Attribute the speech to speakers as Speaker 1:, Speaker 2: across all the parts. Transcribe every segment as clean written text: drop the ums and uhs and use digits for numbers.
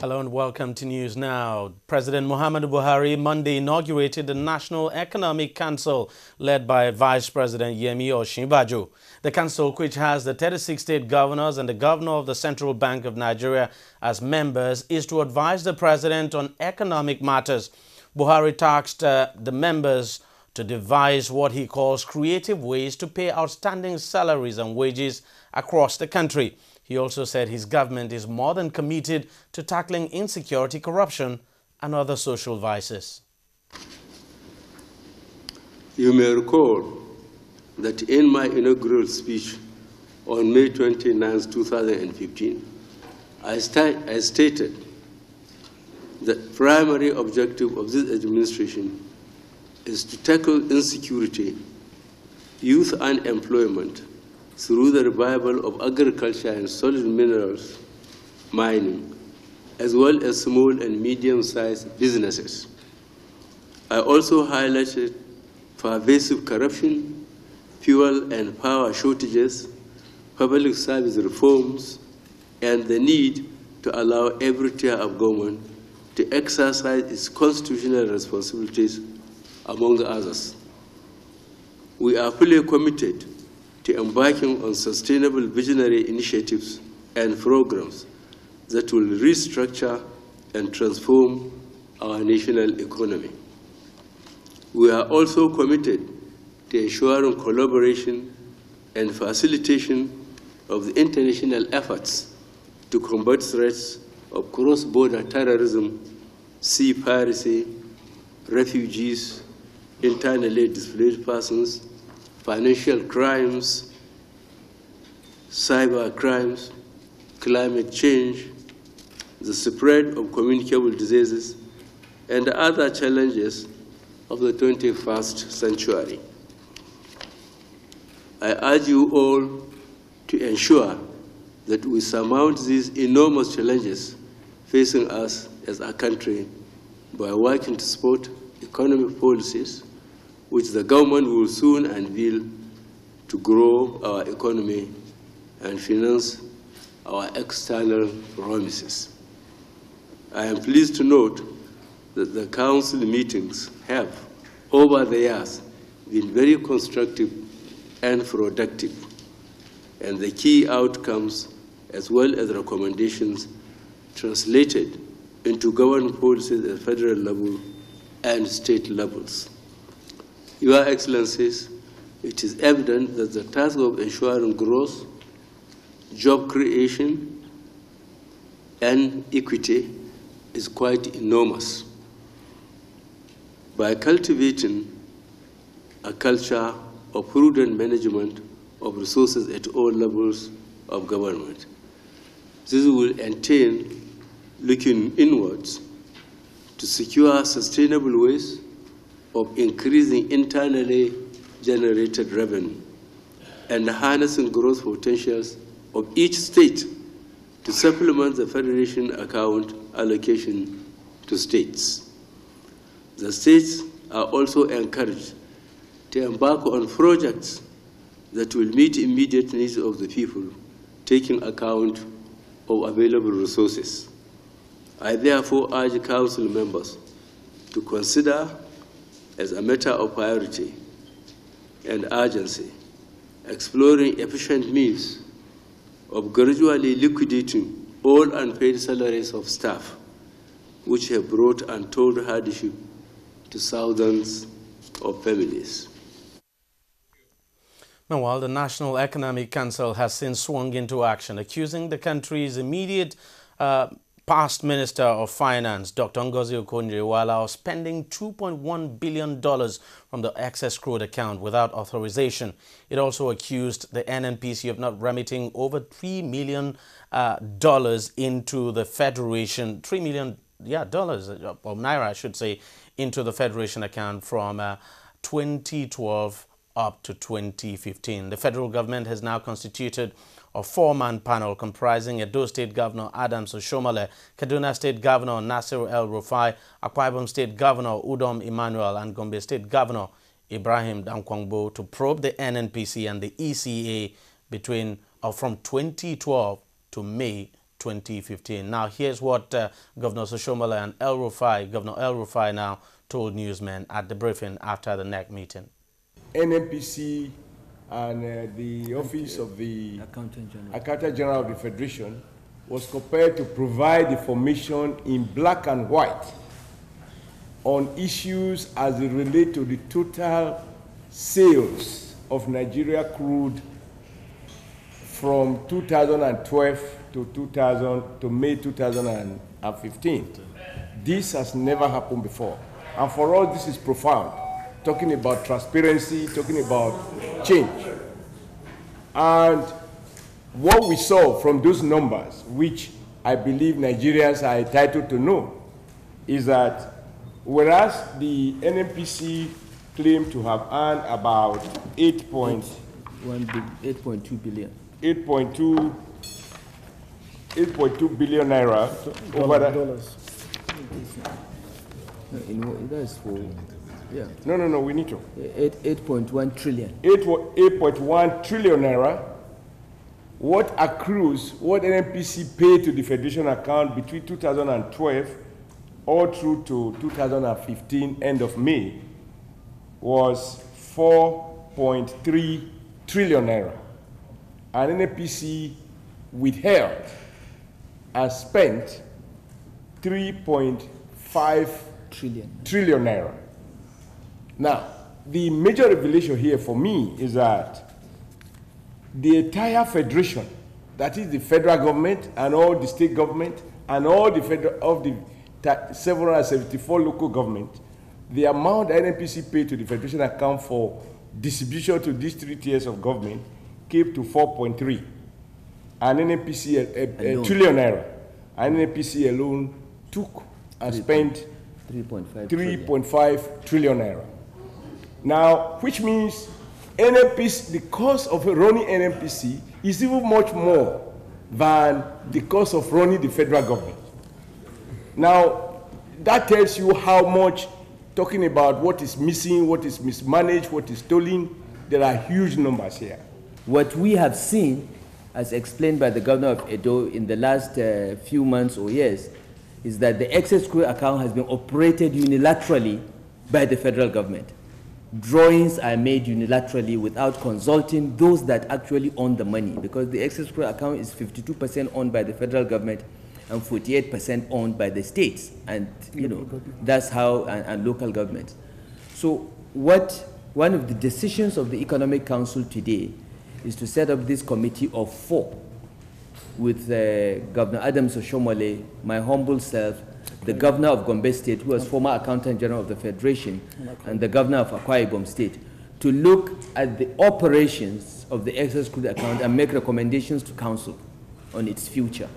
Speaker 1: Hello and welcome to News Now. President Muhammadu Buhari Monday inaugurated the National Economic Council led by Vice President Yemi Osinbajo. The council, which has the 36 state governors and the governor of the Central Bank of Nigeria as members, is to advise the president on economic matters. Buhari tasked the members to devise what he calls creative ways to pay outstanding salaries and wages across the country. He also said his government is more than committed to tackling insecurity, corruption, and other social vices.
Speaker 2: You may recall that in my inaugural speech on May 29, 2015, I stated that the primary objective of this administration is to tackle insecurity, youth unemployment, through the revival of agriculture and solid minerals mining, as well as small and medium-sized businesses. I also highlighted pervasive corruption, fuel and power shortages, public service reforms, and the need to allow every tier of government to exercise its constitutional responsibilities, among others. We are fully committed to embarking on sustainable visionary initiatives and programs that will restructure and transform our national economy. We are also committed to ensuring collaboration and facilitation of the international efforts to combat threats of cross-border terrorism, sea piracy, refugees, internally displaced persons, financial crimes, cyber crimes, climate change, the spread of communicable diseases, and other challenges of the 21st century. I urge you all to ensure that we surmount these enormous challenges facing us as a country by working to support economic policies which the government will soon unveil to grow our economy and finance our external promises. I am pleased to note that the council meetings have, over the years, been very constructive and productive, and the key outcomes, as well as recommendations, translated into government policies at federal level and state levels. Your Excellencies, it is evident that the task of ensuring growth, job creation, and equity is quite enormous. By cultivating a culture of prudent management of resources at all levels of government, this will entail looking inwards to secure sustainable ways of increasing internally generated revenue and harnessing growth potentials of each state to supplement the Federation account allocation to states. The states are also encouraged to embark on projects that will meet immediate needs of the people, taking account of available resources. I therefore urge Council members to consider as a matter of priority and urgency, exploring efficient means of gradually liquidating all unpaid salaries of staff, which have brought untold hardship to thousands of families.
Speaker 1: Meanwhile, the National Economic Council has since swung into action, accusing the country's immediate past Minister of Finance, Dr. Ngozi Okonjo-Iweala, of spending $2.1 billion from the excess accrued account without authorization. It also accused the NNPC of not remitting over $3 million into the Federation, $3 million dollars, or Naira, I should say, into the Federation account from 2012 up to 2015. The federal government has now constituted a four-man panel comprising Edo State Governor Adams Oshomole, Kaduna State Governor Nasir El-Rufai, Akwa Ibom State Governor Udom Emmanuel, and Gombe State Governor Ibrahim Dankwangbo to probe the NNPC and the ECA from 2012 to May 2015. Now, here's what Governor Soshomole and Governor El Rufai now told newsmen at the briefing after the NEC meeting.
Speaker 3: NNPC and the Office of the Accountant General of the Federation was prepared to provide information in black and white on issues as it relate to the total sales of Nigeria crude from 2012 to May 2015. This has never happened before. And for us, this is profound. Talking about transparency, talking about change. And what we saw from those numbers, which I believe Nigerians are entitled to know, is that whereas the NNPC claimed to have earned about 8.2 billion. 8.2 billion naira over dollars.
Speaker 4: That's for, yeah.
Speaker 3: No, we need to.
Speaker 4: 8.1 trillion.
Speaker 3: 8.1 trillion naira. What accrues, what NNPC paid to the Federation account between 2012 all through to 2015, end of May, was 4.3 trillion naira. And NNPC withheld and spent 3.5 trillion naira. Now, the major revelation here for me is that the entire federation, that is the federal government and all the state government and all the 774 local government, the amount that NNPC paid to the federation account for distribution to these 3 tiers of government came to 4.3, and NNPC trillion naira, and NNPC alone took and spent 3.5 trillion naira. Now, which means NNPC, the cost of running NNPC is even much more than the cost of running the federal government. Now, that tells you how much, talking about what is missing, what is mismanaged, what is stolen, there are huge numbers here.
Speaker 4: What we have seen, as explained by the governor of Edo in the last few months or years, is that the excess crude account has been operated unilaterally by the federal government. Drawings are made unilaterally without consulting those that actually own the money, because the excess crude account is 52% owned by the federal government and 48% owned by the states, and that's how, and local governments. So one of the decisions of the Economic Council today is to set up this committee of 4 with Governor Adams Soshomole, my humble self, the governor of Gombe State, who was former Accountant General of the Federation, and the governor of Akwa Ibom State, to look at the operations of the excess crude account and make recommendations to Council on its future.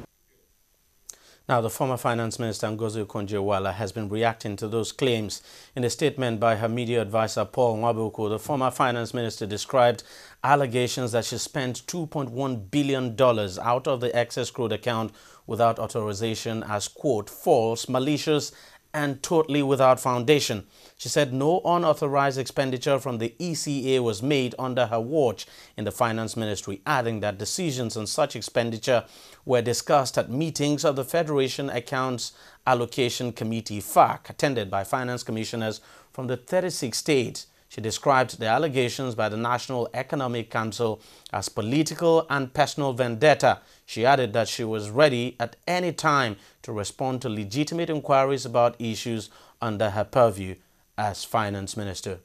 Speaker 1: Now, the former Finance Minister Ngozi Okonjo-Iweala has been reacting to those claims. In a statement by her media advisor Paul Nwabuku, the former Finance Minister described allegations that she spent $2.1 billion out of the excess crude account without authorization as, quote, false, malicious, and totally without foundation. She said no unauthorized expenditure from the ECA was made under her watch in the Finance Ministry, adding that decisions on such expenditure were discussed at meetings of the Federation Accounts Allocation Committee, FAC, attended by finance commissioners from the 36 states. She described the allegations by the National Economic Council as political and personal vendetta. She added that she was ready at any time to respond to legitimate inquiries about issues under her purview as Finance Minister.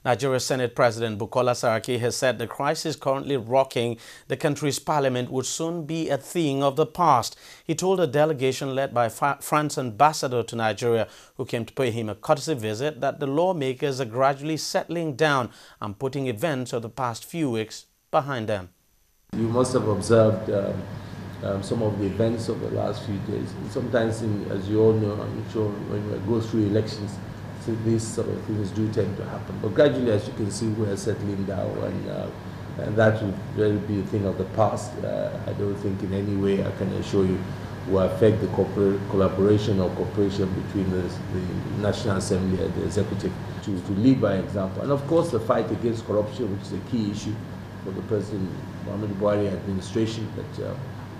Speaker 1: Nigeria Senate President Bukola Saraki has said the crisis currently rocking the country's parliament would soon be a thing of the past. He told a delegation led by France's ambassador to Nigeria, who came to pay him a courtesy visit, that the lawmakers are gradually settling down and putting events of the past few weeks behind them.
Speaker 5: You must have observed some of the events of the last few days. Sometimes, as you all know, I'm sure when we go through elections, so these sort of things do tend to happen. But gradually, as you can see, we're settling down, and that will really be a thing of the past. I don't think in any way, I can assure you, will affect the collaboration or cooperation between the National Assembly and the Executive to lead by example. And of course, the fight against corruption, which is a key issue for the President Muhammadu Buhari administration, that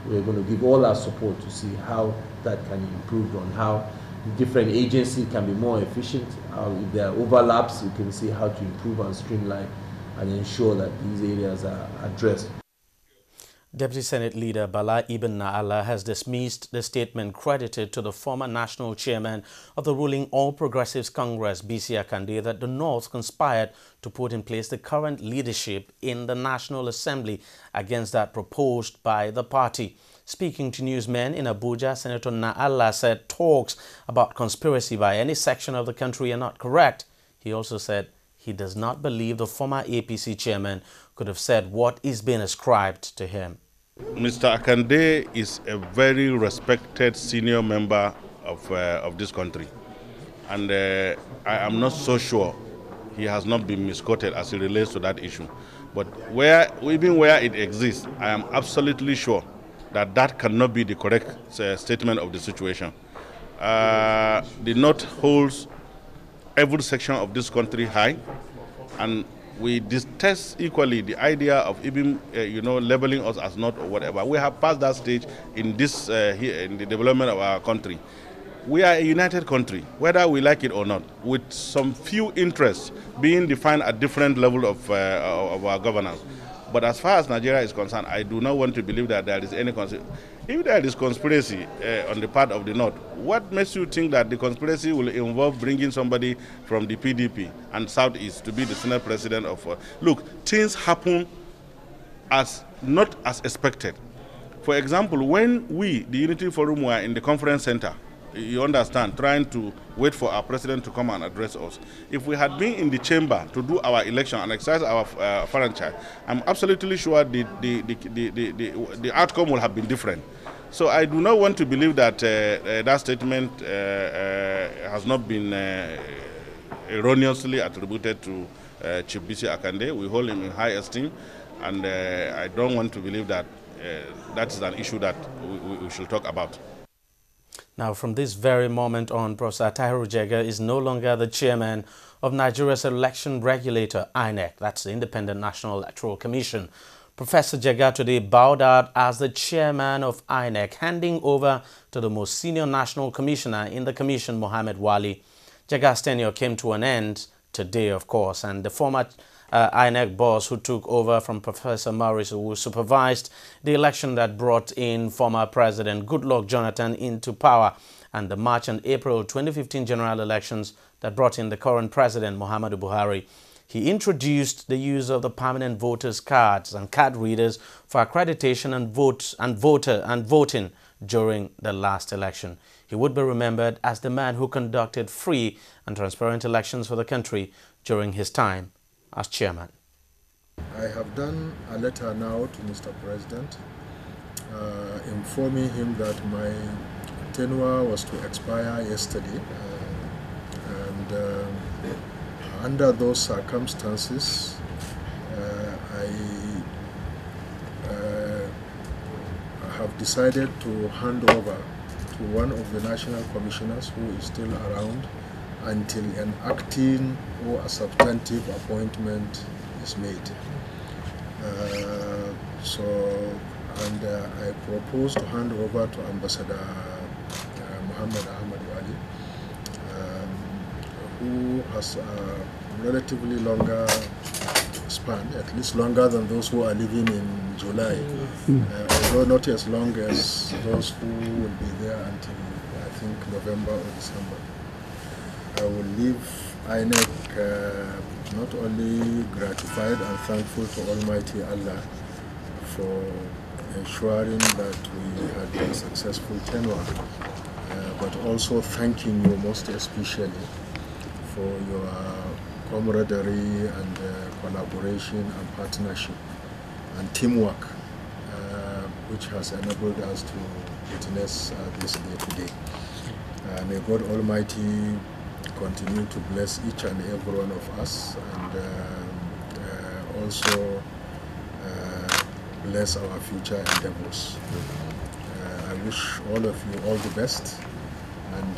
Speaker 5: we're going to give all our support to see how that can be improved on, how different agencies can be more efficient. If there are overlaps, we can see how to improve and streamline and ensure that these areas are addressed.
Speaker 1: Deputy Senate Leader Bala Ibn Na'Allah has dismissed the statement credited to the former national chairman of the ruling All Progressives Congress, BC Akande, that the North conspired to put in place the current leadership in the National Assembly against that proposed by the party. Speaking to newsmen in Abuja, Senator Na'Allah said talks about conspiracy by any section of the country are not correct. He also said he does not believe the former APC chairman could have said what is being ascribed to him.
Speaker 6: Mr. Akande is a very respected senior member of this country, and I am not so sure he has not been misquoted as it relates to that issue. But even where it exists, I am absolutely sure that that cannot be the correct statement of the situation. The North holds every section of this country high, and we detest equally the idea of even, labeling us as not or whatever. We have passed that stage in this, in the development of our country. We are a united country, whether we like it or not, with some few interests being defined at different levels of our governance. But as far as Nigeria is concerned, I do not want to believe that there is any conspiracy. If there is conspiracy on the part of the North, what makes you think that the conspiracy will involve bringing somebody from the PDP and Southeast to be the Senate President of... Look, things happen not as expected. For example, when we, the Unity Forum, were in the conference center, you understand, trying to wait for our president to come and address us. If we had been in the chamber to do our election and exercise our franchise, I'm absolutely sure the outcome will have been different. So I do not want to believe that that statement has not been erroneously attributed to Chief BC Akande. We hold him in high esteem, and I don't want to believe that that is an issue that we should talk about.
Speaker 1: Now, from this very moment on, Professor Tahiru Jega is no longer the chairman of Nigeria's election regulator, INEC. That's the Independent National Electoral Commission. Professor Jega today bowed out as the chairman of INEC, handing over to the most senior national commissioner in the commission, Mohammed Wali. Jega's tenure came to an end today, of course, and the former INEC boss who took over from Professor Maurice, who supervised the election that brought in former President Goodluck Jonathan into power, and the March and April 2015 general elections that brought in the current President Muhammadu Buhari. He introduced the use of the permanent voters' cards and card readers for accreditation and voting during the last election. He would be remembered as the man who conducted free and transparent elections for the country during his time as chairman.
Speaker 7: I have done a letter now to Mr. President informing him that my tenure was to expire yesterday, and under those circumstances I have decided to hand over to one of the national commissioners who is still around until an acting or a substantive appointment is made. I propose to hand over to Ambassador Muhammad Ahmad Wali, who has a relatively longer span, at least longer than those who are living in July, although not as long as those who will be there until, I think, November or December. I will leave INEC not only gratified and thankful to Almighty Allah for ensuring that we had a successful tenure, but also thanking you most especially for your camaraderie and collaboration and partnership and teamwork, which has enabled us to witness this day today. May God Almighty continue to bless each and every one of us, and also bless our future endeavors. I wish all of you all the best, and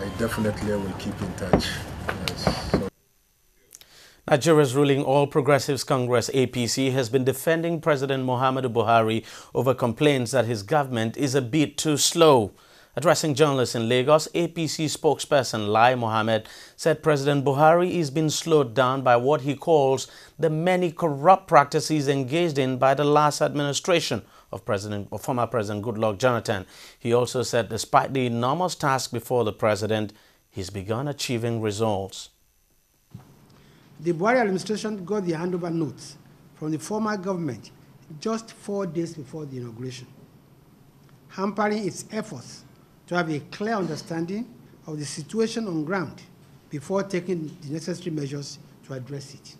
Speaker 7: I definitely will keep in touch. Yes.
Speaker 1: Nigeria's ruling All Progressives Congress APC has been defending President Muhammadu Buhari over complaints that his government is a bit too slow. Addressing journalists in Lagos, APC spokesperson Lai Mohammed said President Buhari is being slowed down by what he calls the many corrupt practices engaged in by the last administration of former President Goodluck Jonathan. He also said despite the enormous task before the president, he's begun achieving results.
Speaker 8: The Buhari administration got the handover notes from the former government just 4 days before the inauguration, hampering its efforts to have a clear understanding of the situation on ground before taking the necessary measures to address it.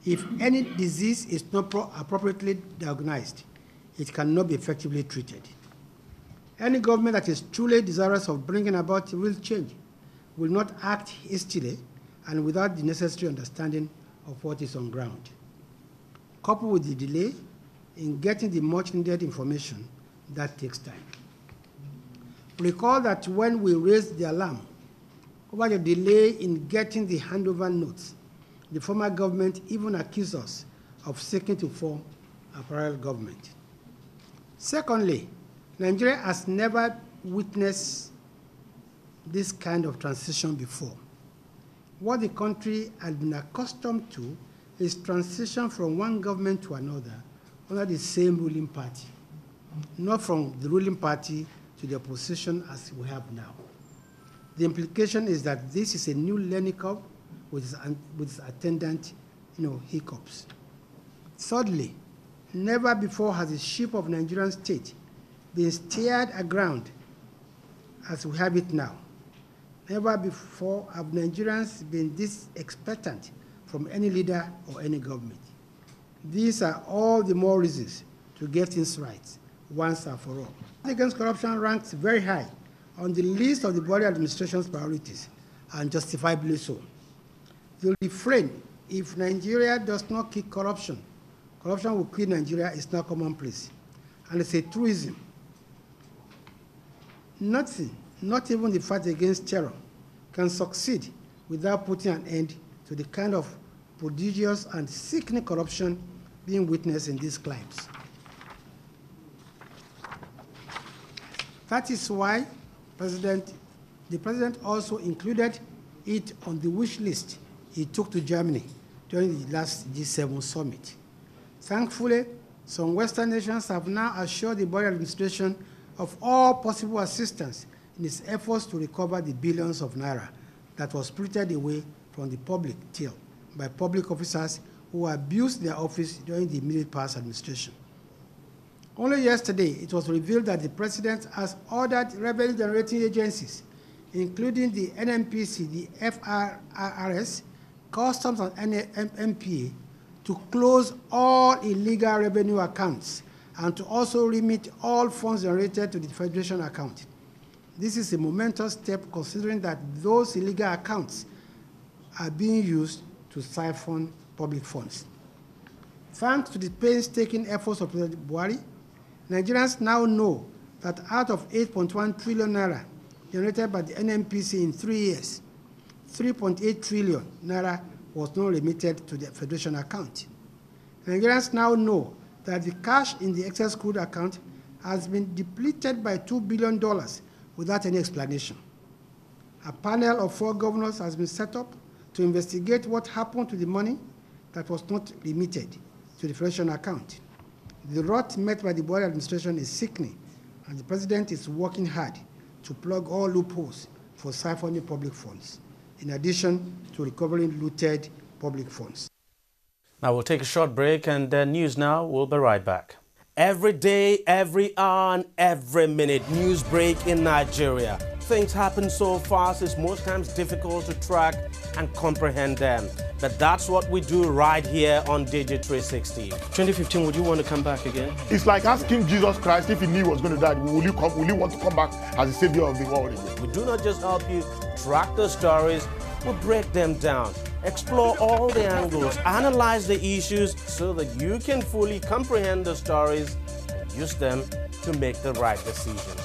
Speaker 8: If any disease is not appropriately diagnosed, it cannot be effectively treated. Any government that is truly desirous of bringing about real change will not act hastily and without the necessary understanding of what is on ground. Coupled with the delay in getting the much-needed information, that takes time. Recall that when we raised the alarm over the delay in getting the handover notes, the former government even accused us of seeking to form a parallel government. Secondly, Nigeria has never witnessed this kind of transition before. What the country had been accustomed to is transition from one government to another under the same ruling party, not from the ruling party to the opposition as we have now. The implication is that this is a new learning curve with its attendant hiccups. Thirdly, never before has the ship of Nigerian state been steered aground as we have it now. Never before have Nigerians been this expectant from any leader or any government. These are all the more reasons to get things right once and for all. Against corruption ranks very high on the list of the Buhari administration's priorities, and justifiably so. The refrain, if Nigeria does not kill corruption, corruption will kill Nigeria, is now commonplace. And it's a truism. Nothing, not even the fight against terror, can succeed without putting an end to the kind of prodigious and sickening corruption being witnessed in these climes. That is why the president also included it on the wish list he took to Germany during the last G7 summit. Thankfully, some Western nations have now assured the Buhari administration of all possible assistance in its efforts to recover the billions of naira that was spirited away from the public till by public officers who abused their office during the immediate past administration. Only yesterday, it was revealed that the president has ordered revenue-generating agencies, including the NNPC, the FRRS, Customs and MPA, to close all illegal revenue accounts and to also remit all funds generated to the Federation account. This is a momentous step considering that those illegal accounts are being used to siphon public funds. Thanks to the painstaking efforts of President Buhari, Nigerians now know that out of 8.1 trillion naira generated by the NNPC in 3 years, 3.8 trillion naira was not remitted to the Federation account. Nigerians now know that the cash in the excess crude account has been depleted by $2 billion without any explanation. A panel of 4 governors has been set up to investigate what happened to the money that was not remitted to the Federation account. The rot met by the Buhari administration is sickening, and the president is working hard to plug all loopholes for siphoning public funds, in addition to recovering looted public funds.
Speaker 1: Now we'll take a short break, and News Now will be right back. Every day, every hour, and every minute, news break in Nigeria. Things happen so fast, it's most times difficult to track and comprehend them. But that's what we do right here on TV360. 2015, would you want to come back again?
Speaker 9: It's like asking Jesus Christ if he knew he was going to die, will you want to come back as the savior of the world again?
Speaker 1: We do not just help you track the stories, we break them down, explore all the angles, analyze the issues so that you can fully comprehend the stories and use them to make the right decisions.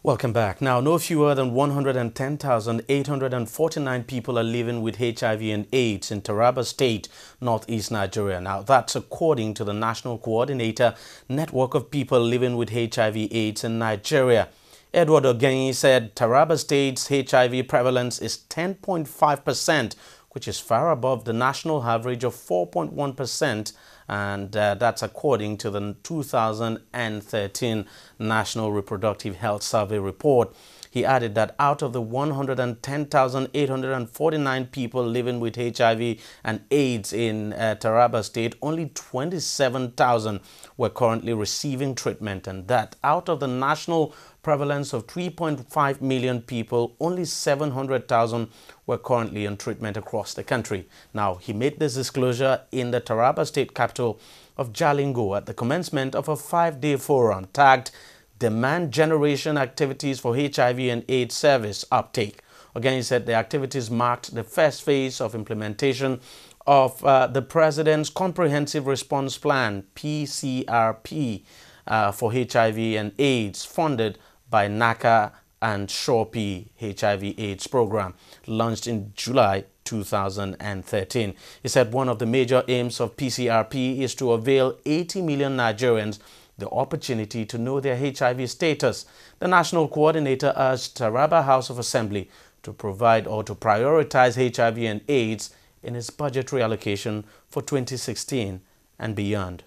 Speaker 1: Welcome back. Now, no fewer than 110,849 people are living with HIV and AIDS in Taraba State, northeast Nigeria. Now, that's according to the National Coordinator Network of People Living with HIV/AIDS in Nigeria. Edward Ogenyi said Taraba State's HIV prevalence is 10.5%, which is far above the national average of 4.1%, and that's according to the 2013 National Reproductive Health Survey report. He added that out of the 110,849 people living with HIV and AIDS in Taraba State, only 27,000 were currently receiving treatment, and that out of the national prevalence of 3.5 million people, only 700,000 were currently on treatment across the country. Now, he made this disclosure in the Taraba State capital of Jalingo at the commencement of a 5-day forum tagged Demand Generation Activities for HIV and AIDS Service Uptake. Again, he said the activities marked the first phase of implementation of the President's Comprehensive Response Plan, PCRP, for HIV and AIDS, funded by NACA and Shorpy HIV/AIDS program, launched in July 2013. He said one of the major aims of PCRP is to avail 80 million Nigerians the opportunity to know their HIV status. The national coordinator urged Taraba House of Assembly to provide or to prioritize HIV and AIDS in its budgetary allocation for 2016 and beyond.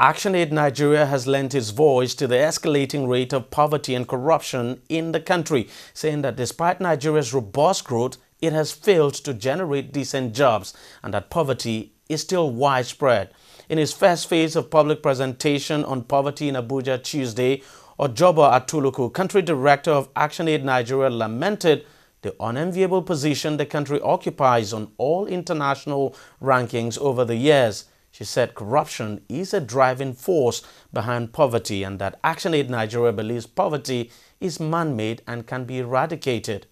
Speaker 1: ActionAid Nigeria has lent its voice to the escalating rate of poverty and corruption in the country, saying that despite Nigeria's robust growth, it has failed to generate decent jobs and that poverty is still widespread. In his first phase of public presentation on poverty in Abuja Tuesday, Ojobo Atuluku, country director of ActionAid Nigeria, lamented the unenviable position the country occupies on all international rankings over the years. She said corruption is a driving force behind poverty and that ActionAid Nigeria believes poverty is man-made and can be eradicated.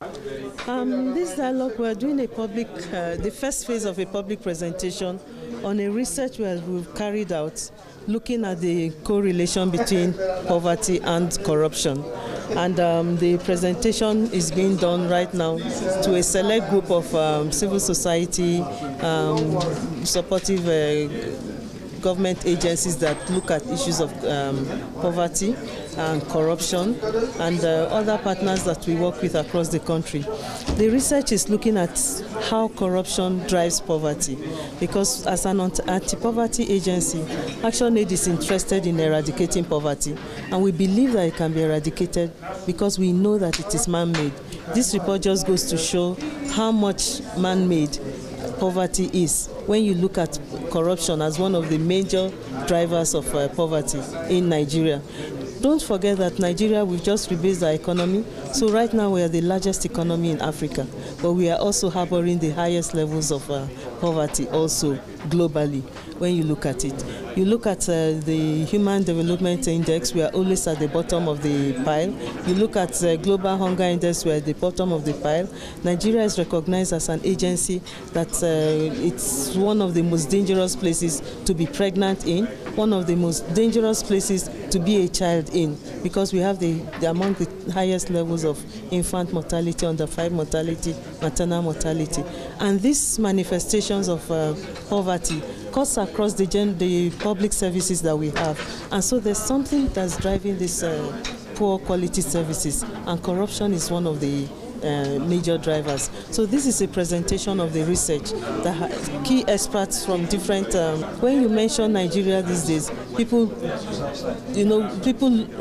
Speaker 10: This dialogue, we are doing a public, the first phase of a public presentation on a research we've carried out looking at the correlation between poverty and corruption. And the presentation is being done right now to a select group of civil society, supportive government agencies that look at issues of poverty and corruption, and other partners that we work with across the country. The research is looking at how corruption drives poverty, because as an anti-poverty agency, ActionAid is interested in eradicating poverty, and we believe that it can be eradicated because we know that it is man-made. This report just goes to show how much man-made poverty is when you look at corruption as one of the major drivers of poverty in Nigeria. Don't forget that Nigeria, we've just rebased our economy. So right now we are the largest economy in Africa, but we are also harboring the highest levels of poverty also globally when you look at it. You look at the Human Development Index, we are always at the bottom of the pile. You look at the Global Hunger Index, we are at the bottom of the pile. Nigeria is recognized as an agency that it's one of the most dangerous places to be pregnant in, one of the most dangerous places to be a child in, because we have the among the highest levels of infant mortality, under 5 mortality, maternal mortality. And these manifestations of poverty cuts across the public services that we have. And so there's something that's driving these poor quality services, and corruption is one of the major drivers. So this is a presentation of the research that key experts from different, when you mention Nigeria these days, people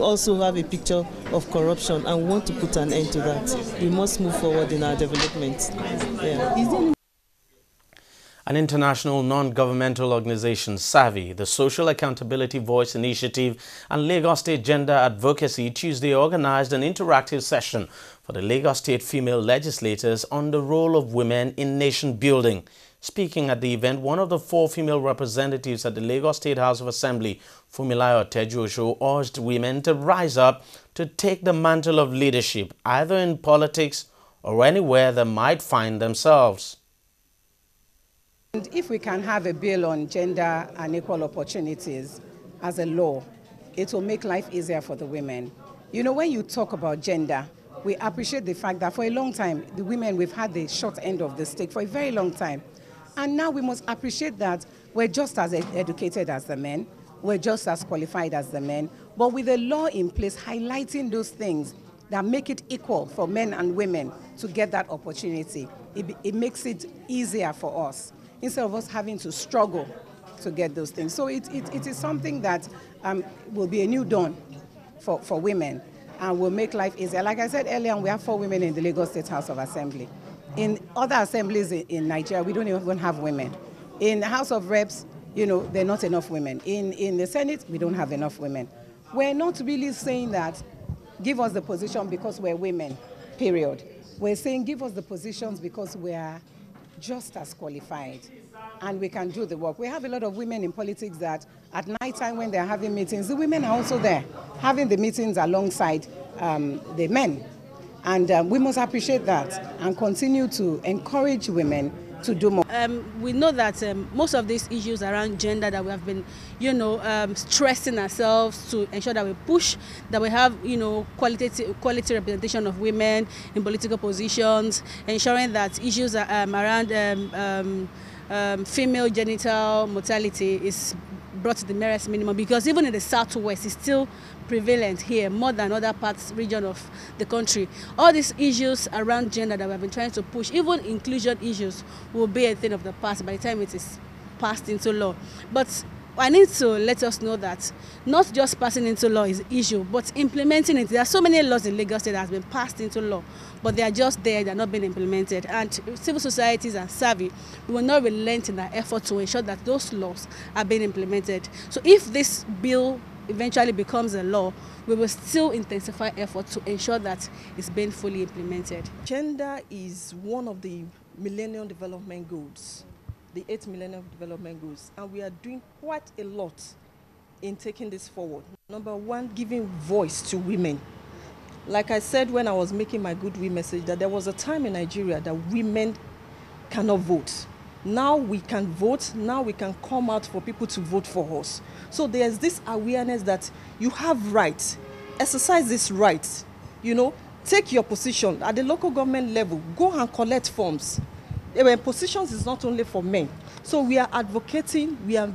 Speaker 10: also have a picture of corruption and want to put an end to that. We must move forward in our development. Yeah.
Speaker 1: An international non-governmental organization, SAVI, the Social Accountability Voice Initiative, and Lagos State Gender Advocacy Tuesday organized an interactive session for the Lagos State female legislators on the role of women in nation building. Speaking at the event, one of the 4 female representatives at the Lagos State House of Assembly, Fumilayo Tejuosho, urged women to rise up to take the mantle of leadership, either in politics or anywhere they might find themselves.
Speaker 11: And if we can have a bill on gender and equal opportunities as a law, it will make life easier for the women. You know, when you talk about gender, we appreciate the fact that for a long time, the women, we've had the short end of the stick for a very long time. And now we must appreciate that we're just as educated as the men, we're just as qualified as the men, but with a law in place highlighting those things that make it equal for men and women to get that opportunity, it makes it easier for us, instead of us having to struggle to get those things. So it is something that will be a new dawn for women and will make life easier. Like I said earlier, we have 4 women in the Lagos State House of Assembly. In other assemblies in Nigeria, we don't even have women. In the House of Reps, you know, there are not enough women. In the Senate, we don't have enough women. We're not really saying that give us the position because we're women, period. We're saying give us the positions because we are just as qualified and we can do the work. We have a lot of women in politics that at night time when they're having meetings, the women are also there, having the meetings alongside the men. And we must appreciate that and continue to encourage women to do more.
Speaker 12: We know that most of these issues around gender that we have been, stressing ourselves to ensure that we push, that we have, quality representation of women in political positions, ensuring that issues around female genital mortality is brought to the merest minimum, because even in the Southwest, it's still prevalent here more than other region of the country. All these issues around gender that we have been trying to push, even inclusion issues, will be a thing of the past by the time it is passed into law. But I need to let us know that not just passing into law is the issue, but implementing it. There are so many laws in Lagos State that have been passed into law, but they are just there, they are not being implemented. And civil societies are savvy. We will not relent in our effort to ensure that those laws are being implemented. So if this bill eventually becomes a law, we will still intensify effort to ensure that it's being fully implemented.
Speaker 13: Gender is one of the Millennium Development Goals, the 8 Millennium Development Goals, and we are doing quite a lot in taking this forward. Number one, giving voice to women. Like I said when I was making my goodwill message, that there was a time in Nigeria that women cannot vote. Now we can vote, now we can come out for people to vote for us. So there's this awareness that you have rights, exercise this right, take your position at the local government level, go and collect forms. Positions is not only for men. So we are advocating, we are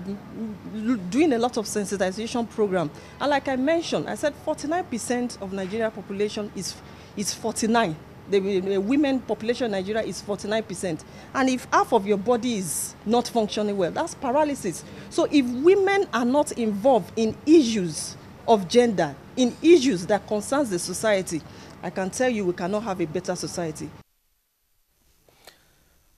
Speaker 13: doing a lot of sensitization program. And like I mentioned, I said 49% of Nigeria population is 49. The women population in Nigeria is 49%. And if half of your body is not functioning well, that's paralysis. So if women are not involved in issues of gender, in issues that concerns the society, I can tell you we cannot have a better society.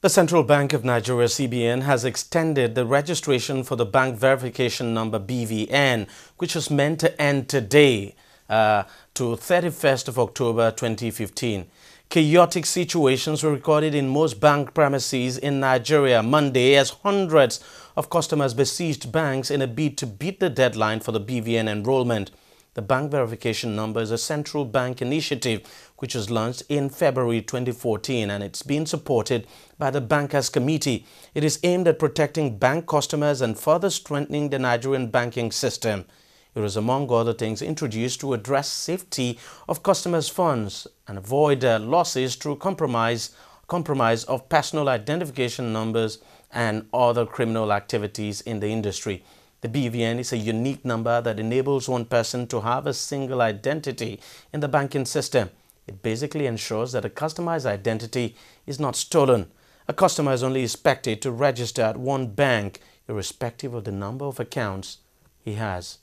Speaker 1: The Central Bank of Nigeria, CBN, has extended the registration for the bank verification number BVN, which was meant to end today to 31st of October 2015. Chaotic situations were recorded in most bank premises in Nigeria Monday as hundreds of customers besieged banks in a bid to beat the deadline for the BVN enrollment. The bank verification number is a central bank initiative which was launched in February 2014 and it's been supported by the Bankers Committee. It is aimed at protecting bank customers and further strengthening the Nigerian banking system. It was, among other things, introduced to address safety of customers' funds and avoid losses through compromise of personal identification numbers and other criminal activities in the industry. The BVN is a unique number that enables one person to have a single identity in the banking system. It basically ensures that a customer's identity is not stolen. A customer is only expected to register at one bank, irrespective of the number of accounts he has.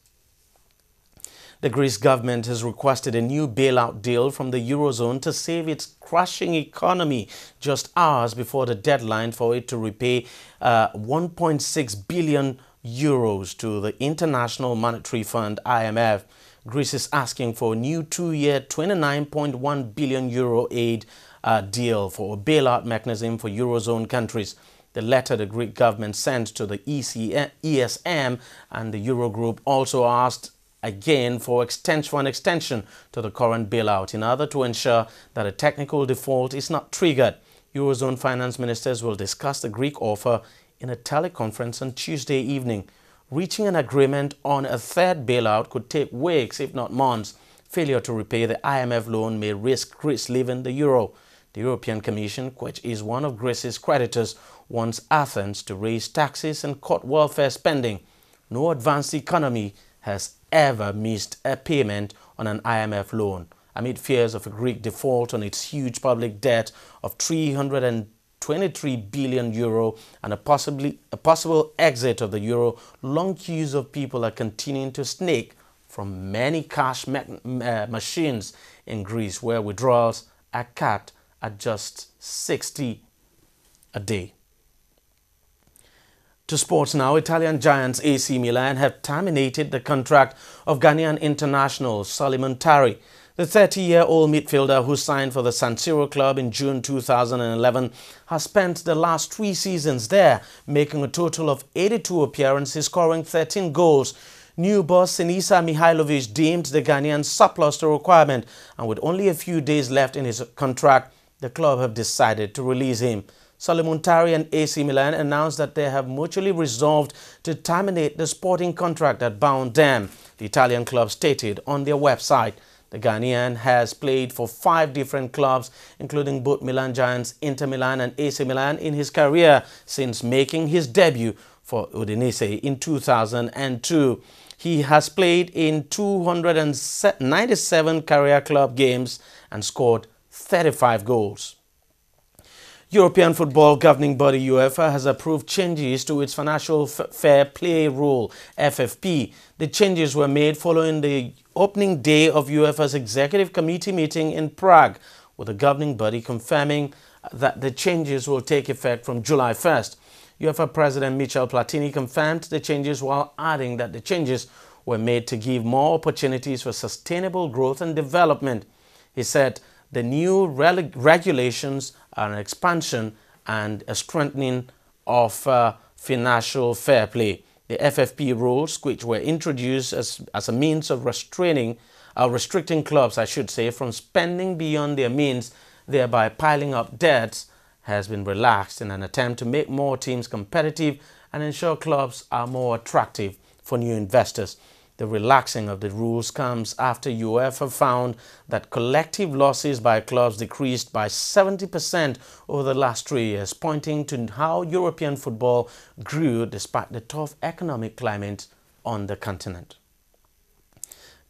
Speaker 1: The Greece government has requested a new bailout deal from the Eurozone to save its crashing economy just hours before the deadline for it to repay 1.6 billion euros to the International Monetary Fund, IMF. Greece is asking for a new 2-year 29.1 billion euro aid deal for a bailout mechanism for Eurozone countries. The letter the Greek government sent to the ESM and the Eurogroup also asked again for an extension to the current bailout in order to ensure that a technical default is not triggered. Eurozone finance ministers will discuss the Greek offer in a teleconference on Tuesday evening. reaching an agreement on a third bailout could take weeks, if not months. Failure to repay the IMF loan may risk Greece leaving the euro. The European Commission, which is one of Greece's creditors, wants Athens to raise taxes and cut welfare spending. No advanced economy has ever missed a payment on an IMF loan, amid fears of a Greek default on its huge public debt of 323 billion euro and a possible exit of the euro. Long queues of people are continuing to snake from many cash machines in Greece, where withdrawals are capped at just 60 a day. To sports now, Italian giants AC Milan have terminated the contract of Ghanaian international Muntari. The 30-year-old midfielder, who signed for the San Siro club in June 2011, has spent the last 3 seasons there, making a total of 82 appearances, scoring 13 goals. New boss Sinisa Mihailovic deemed the Ghanaian surplus to requirement, and with only a few days left in his contract, the club have decided to release him. Muntari and AC Milan announced that they have mutually resolved to terminate the sporting contract that bound them, the Italian club stated on their website. The Ghanaian has played for 5 different clubs, including both Milan Giants, Inter Milan and AC Milan in his career since making his debut for Udinese in 2002. He has played in 297 career club games and scored 35 goals. European football governing body UEFA has approved changes to its financial fair play rule, FFP. The changes were made following the opening day of UEFA's executive committee meeting in Prague, with the governing body confirming that the changes will take effect from July 1st. UEFA President Michel Platini confirmed the changes while adding that the changes were made to give more opportunities for sustainable growth and development. He said the new regulations are an expansion and a strengthening of financial fair play. The FFP rules, which were introduced as a means of restricting clubs, from spending beyond their means, thereby piling up debts, has been relaxed in an attempt to make more teams competitive and ensure clubs are more attractive for new investors. The relaxing of the rules comes after UEFA found that collective losses by clubs decreased by 70% over the last 3 years, pointing to how European football grew despite the tough economic climate on the continent.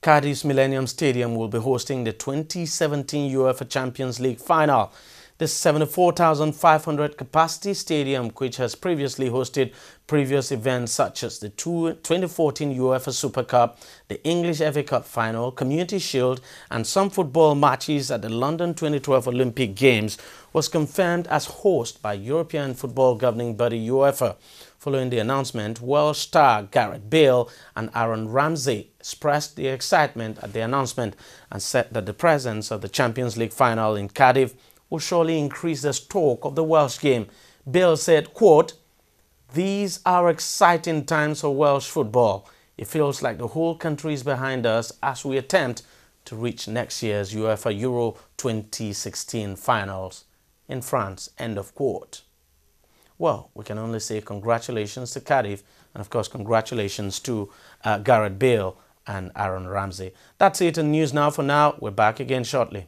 Speaker 1: Cardiff's Millennium Stadium will be hosting the 2017 UEFA Champions League final. The 74,500 capacity stadium, which has previously hosted previous events such as the 2014 UEFA Super Cup, the English FA Cup final, Community Shield and some football matches at the London 2012 Olympic Games, was confirmed as host by European football governing body UEFA. Following the announcement, Welsh star Gareth Bale and Aaron Ramsey expressed their excitement at the announcement and said that the presence of the Champions League final in Cardiff will surely increase the stock of the Welsh game. Bale said, quote, "These are exciting times for Welsh football. It feels like the whole country is behind us as we attempt to reach next year's UEFA Euro 2016 finals in France," end of quote. Well, we can only say congratulations to Cardiff and, of course, congratulations to Gareth Bale and Aaron Ramsey. That's it in News Now for now. We're back again shortly.